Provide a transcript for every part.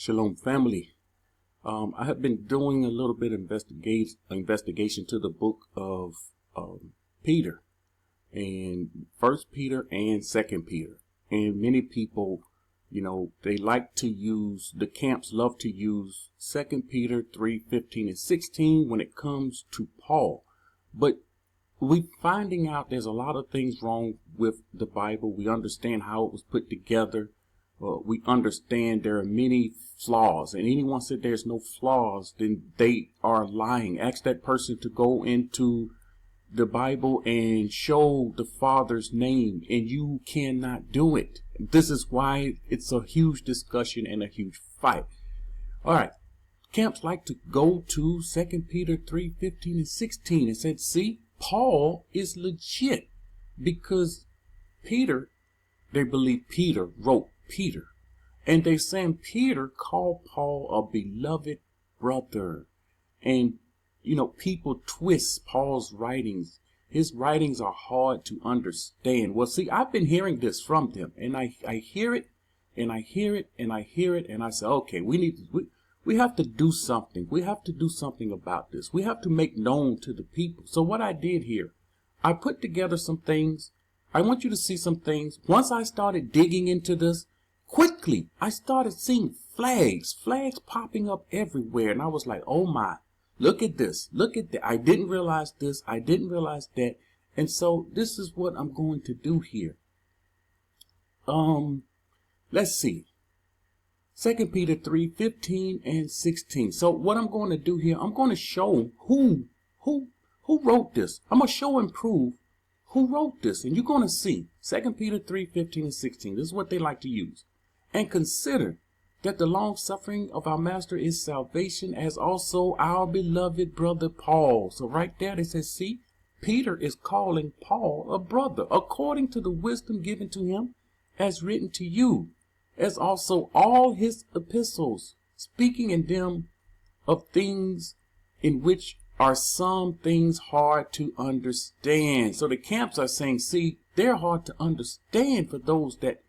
Shalom, family. I have been doing a little bit of investigation to the book of Peter, and First Peter and Second Peter. And many people, they like to use, the camps love to use Second Peter 3:15 and 16 when it comes to Paul. But we're finding out there's a lot of things wrong with the Bible. We understand how it was put together. We understand there are many flaws, and anyone said there's no flaws, then they are lying. Ask that person to go into the Bible and show the Father's name, and you cannot do it. This is why it's a huge discussion and a huge fight. All right. Camps like to go to 2 Peter 3:15 and 16 and said, see, Paul is legit because Peter, they believe Peter wrote Peter. And they saying Peter called Paul a beloved brother. And, people twist Paul's writings. His writings are hard to understand. Well, see, I've been hearing this from them. And I hear it, and I hear it, and I hear it. And I say, okay, we have to do something. We have to do something about this. We have to make known to the people. So what I did here, I put together some things. I want you to see some things. Once I started digging into this, quickly, I started seeing flags popping up everywhere. And I was like, oh my, look at this. Look at that. I didn't realize this. I didn't realize that. And so this is what I'm going to do here. Let's see. 2 Peter 3:15 and 16. So what I'm going to do here, I'm going to show who wrote this. I'm going to show and prove who wrote this. And you're going to see 2 Peter 3:15 and 16. This is what they like to use. And consider that the long suffering of our master is salvation, as also our beloved brother Paul. So right there it says, see, Peter is calling Paul a brother, according to the wisdom given to him, as written to you, as also all his epistles, speaking in them of things in which are some things hard to understand. So the camps are saying, see, they're hard to understand for those that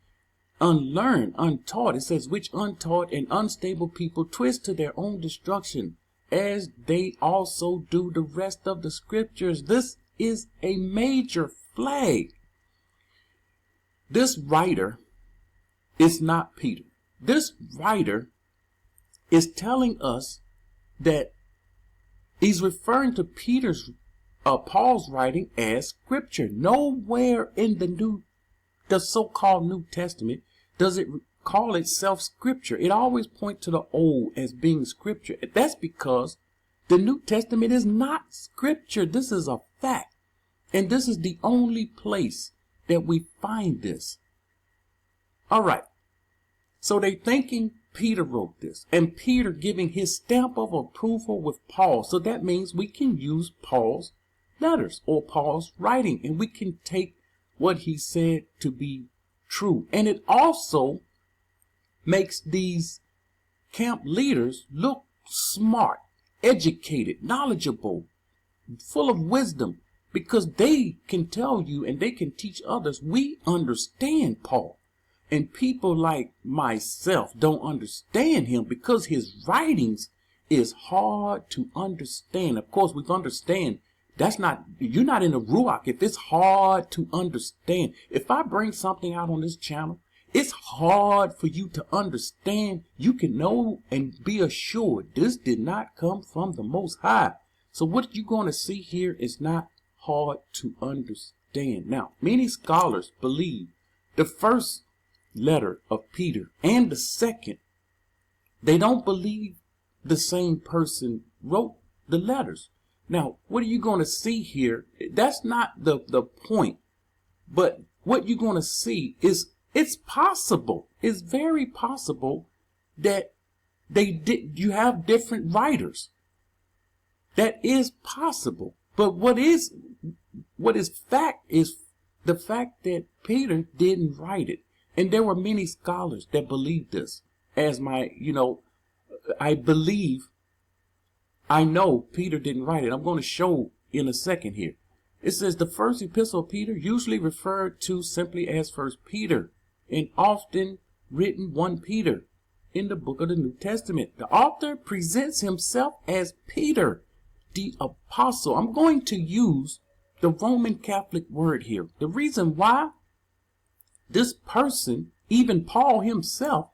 unlearned, untaught. It says, which untaught and unstable people twist to their own destruction, as they also do the rest of the scriptures. This is a major flag. This writer is not Peter. This writer is telling us that he's referring to Paul's writing as scripture. Nowhere in the so-called New Testament does it call itself scripture. It always points to the Old as being scripture. That's because the New Testament is not scripture. This is a fact. And this is the only place that we find this. All right. So they're thinking Peter wrote this, and Peter giving his stamp of approval with Paul. So that means we can use Paul's letters or Paul's writing, and we can take what he said to be true. And it also makes these camp leaders look smart, educated, knowledgeable, full of wisdom, because they can tell you and they can teach others, we understand Paul. And people like myself don't understand him because his writings is hard to understand. Of course, we understand you're not in the Ruach if it's hard to understand. If I bring something out on this channel, it's hard for you to understand. You can know and be assured this did not come from the Most High. So what you're going to see here is not hard to understand. Now, many scholars believe the first letter of Peter and the second, they don't believe the same person wrote the letters. Now, what are you going to see here? That's not the point. But what you're going to see is it's possible. It's very possible that you have different writers. That is possible. But what is fact is the fact that Peter didn't write it. And there were many scholars that believed this. As I know Peter didn't write it. I'm going to show in a second here. It says the first epistle of Peter, usually referred to simply as First Peter, and often written 1 Peter. in the book of the New Testament. The author presents himself as Peter, the apostle. I'm going to use the Roman Catholic word here. The reason why this person, even Paul himself,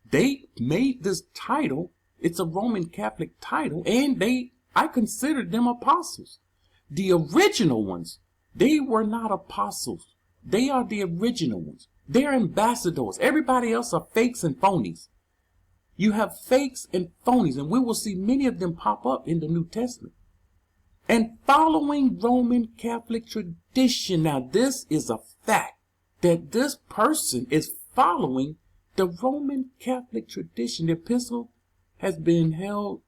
they made this title. It's a Roman Catholic title, and I consider them apostles. The original ones, they were not apostles. They are the original ones. They're ambassadors. Everybody else are fakes and phonies. You have fakes and phonies, and we will see many of them pop up in the New Testament. And following Roman Catholic tradition, now this is a fact, that this person is following the Roman Catholic tradition. The epistle has been held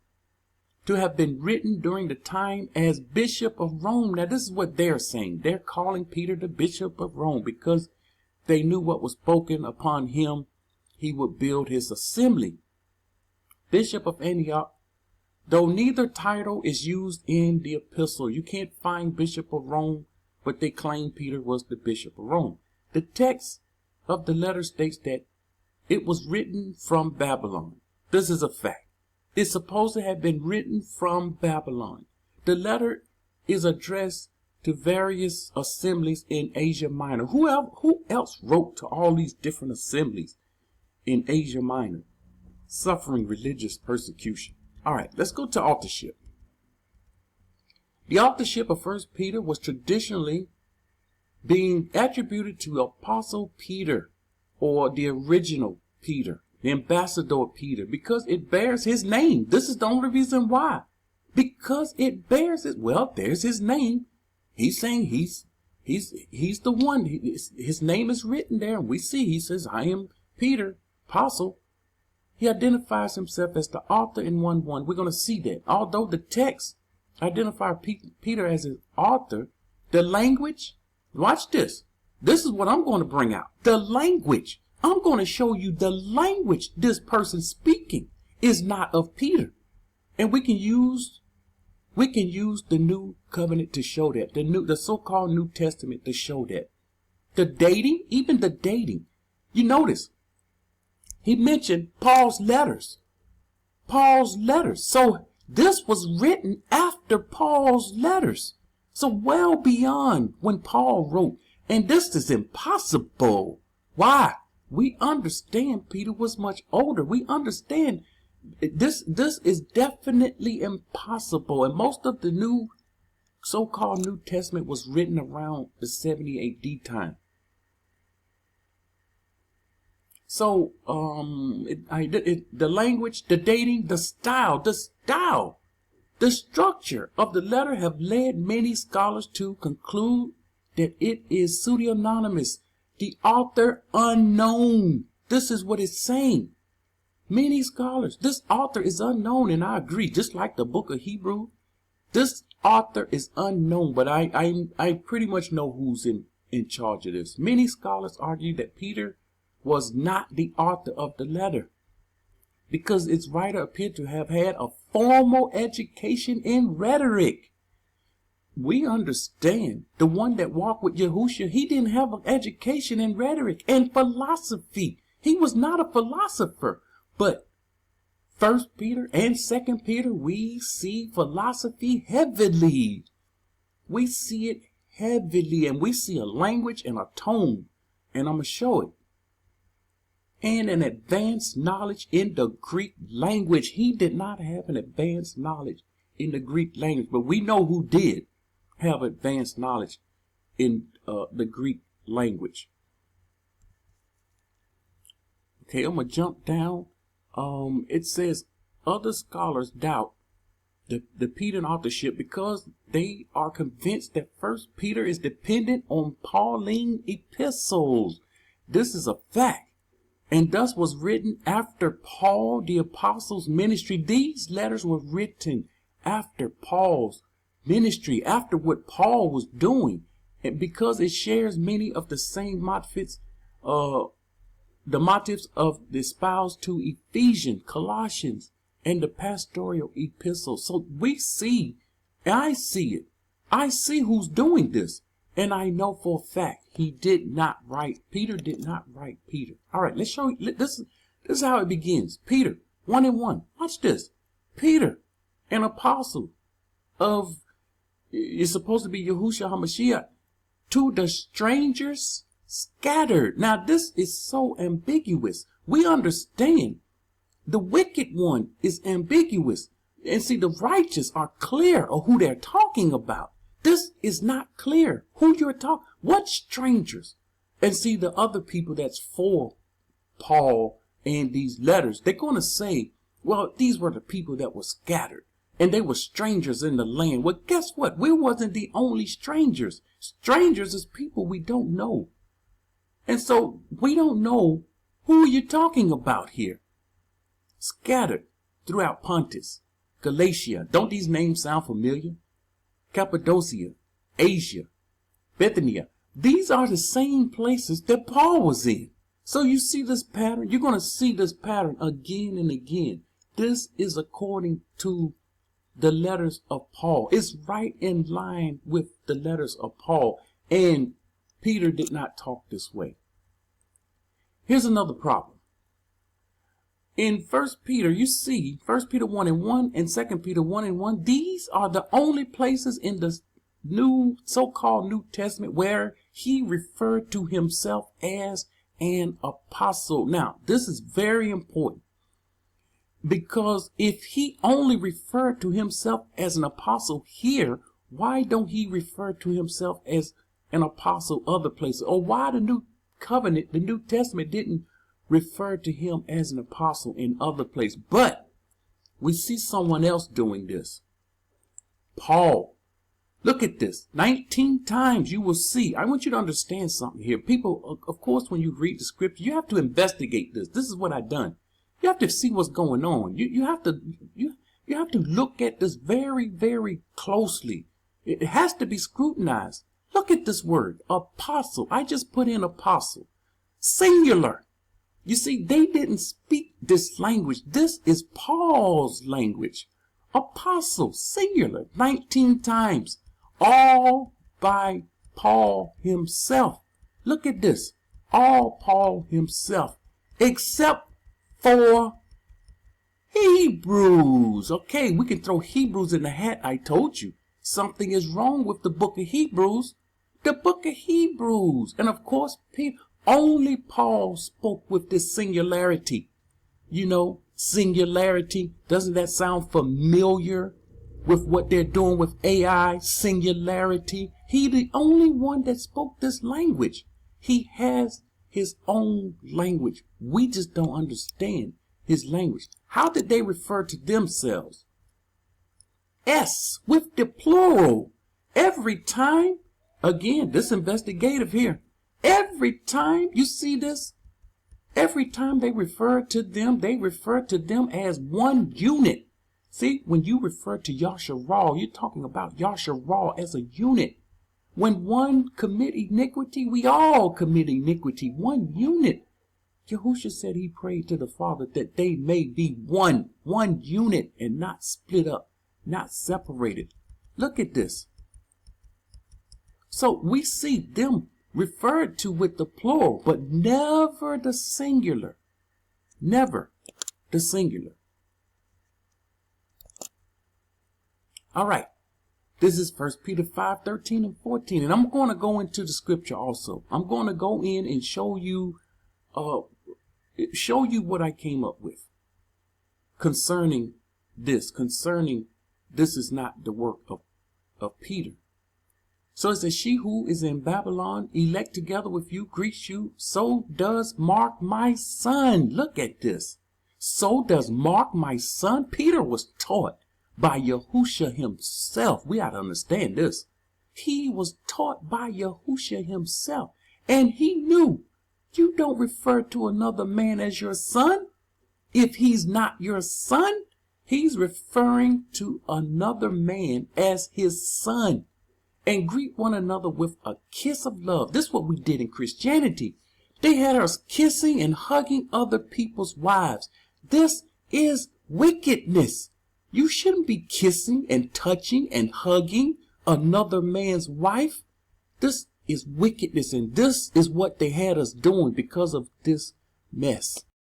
to have been written during the time as Bishop of Rome. Now this is what they're saying. They're calling Peter the Bishop of Rome because they knew what was spoken upon him. He would build his assembly. Bishop of Antioch, though neither title is used in the epistle. You can't find Bishop of Rome, but they claim Peter was the Bishop of Rome. The text of the letter states that it was written from Babylon. This is a fact. It's supposed to have been written from Babylon. The letter is addressed to various assemblies in Asia Minor. Who else wrote to all these different assemblies in Asia Minor, suffering religious persecution? All right, let's go to authorship. The authorship of 1 Peter was traditionally being attributed to Apostle Peter, or the original Peter, the ambassador Peter, because it bears his name. This is the only reason why. Because it bears it. Well, there's his name. He's saying he's the one. His name is written there. And we see, he says, I am Peter, apostle. He identifies himself as the author in 1:1. We're going to see that. Although the text identifies Peter as his author, the language, watch this. This is what I'm going to bring out. The language. I'm going to show you the language this person speaking is not of Peter. And we can use the New Covenant to show that. The so-called New Testament to show that. The dating, even the dating. You notice, he mentioned Paul's letters. Paul's letters. So this was written after Paul's letters. So well beyond when Paul wrote. And this is impossible. Why? We understand Peter was much older. We understand this is definitely impossible. And most of the new so-called New Testament was written around the 70 AD time. So the language, the dating, the style, the structure of the letter have led many scholars to conclude that it is pseudonymous, the author unknown. This is what it's saying. Many scholars, this author is unknown, and I agree. Just like the book of Hebrew, this author is unknown, but I pretty much know who's in charge of this. Many scholars argue that Peter was not the author of the letter because its writer appeared to have had a formal education in rhetoric. We understand the one that walked with Yahushua, he didn't have an education in rhetoric and philosophy. He was not a philosopher. But 1 Peter and 2 Peter, we see philosophy heavily. We see it heavily, and we see a language and a tone, and I'm going to show it. And an advanced knowledge in the Greek language. He did not have an advanced knowledge in the Greek language, but we know who did have advanced knowledge in the Greek language. Okay, I'm going to jump down. It says other scholars doubt the Peter authorship because they are convinced that 1 Peter is dependent on Pauline epistles. This is a fact, and thus was written after Paul the apostle's ministry. These letters were written after Paul's ministry, after what Paul was doing, and because it shares many of the same motifs, the motifs of the espoused to Ephesians, Colossians, and the pastoral epistles. So we see, I see it. I see who's doing this. And I know for a fact he did not write, Peter did not write Peter. All right, let's show you. This is how it begins. Peter, 1:1. Watch this. Peter, an apostle of, it's supposed to be Yahushua HaMashiach, to the strangers scattered. Now, this is so ambiguous. We understand the wicked one is ambiguous. And see, the righteous are clear of who they're talking about. This is not clear who you're talking. What strangers? And see, the other people that's for Paul and these letters, they're going to say, well, these were the people that were scattered and they were strangers in the land. Well, guess what? We wasn't the only strangers. Strangers is people we don't know. And so we don't know who you're talking about here. Scattered throughout Pontus, Galatia. Don't these names sound familiar? Cappadocia, Asia, Bithynia. These are the same places that Paul was in. So you see this pattern. You're going to see this pattern again and again. This is according to the letters of Paul. It's right in line with the letters of Paul. And Peter did not talk this way. Here's another problem. In 1 Peter, you see 1 Peter 1:1 and 2 Peter 1:1. These are the only places in the so-called New Testament where he referred to himself as an apostle. Now, this is very important because if he only referred to himself as an apostle here, why don't he refer to himself as an apostle other places? Or why the New Covenant, the New Testament didn't refer to him as an apostle in other places? But we see someone else doing this. Paul. Look at this. 19 times you will see. I want you to understand something here. People, of course, when you read the scripture, you have to investigate this. This is what I've done. You have to see what's going on. You have to look at this very, very closely. It has to be scrutinized. Look at this word, apostle. I just put in apostle. Singular. You see, they didn't speak this language. This is Paul's language. Apostle, singular, 19 times. All by Paul himself. Look at this. All Paul himself. Except for Hebrews. Okay, we can throw Hebrews in the hat. I told you. Something is wrong with the book of Hebrews. The book of Hebrews. And of course, only Paul spoke with this singularity. You know, singularity. Doesn't that sound familiar with what they're doing with AI? Singularity. He the only one that spoke this language. He has his own language. We just don't understand his language. How did they refer to themselves? S with the plural. Every time. Again, this investigative here. Every time you see this, every time they refer to them as one unit. See, when you refer to Yasharal, you're talking about Yasharal as a unit. When one commit iniquity, we all commit iniquity. One unit. Yahushua said he prayed to the Father that they may be one unit and not split up, not separated. Look at this. So we see them referred to with the plural, but never the singular. Never the singular. All right. This is 1 Peter 5:13 and 14. And I'm going to go into the scripture also. I'm going to go in and show you what I came up with concerning this. This is not the work of Peter. So it says, she who is in Babylon, elect together with you, greets you. So does Mark, my son. Look at this. So does Mark, my son. Peter was taught by Yahushua himself. We got to understand this. He was taught by Yahushua himself. And he knew you don't refer to another man as your son. If he's not your son, he's referring to another man as his son. And greet one another with a kiss of love. This is what we did in Christianity. They had us kissing and hugging other people's wives. This is wickedness. You shouldn't be kissing and touching and hugging another man's wife. This is wickedness, and this is what they had us doing because of this mess.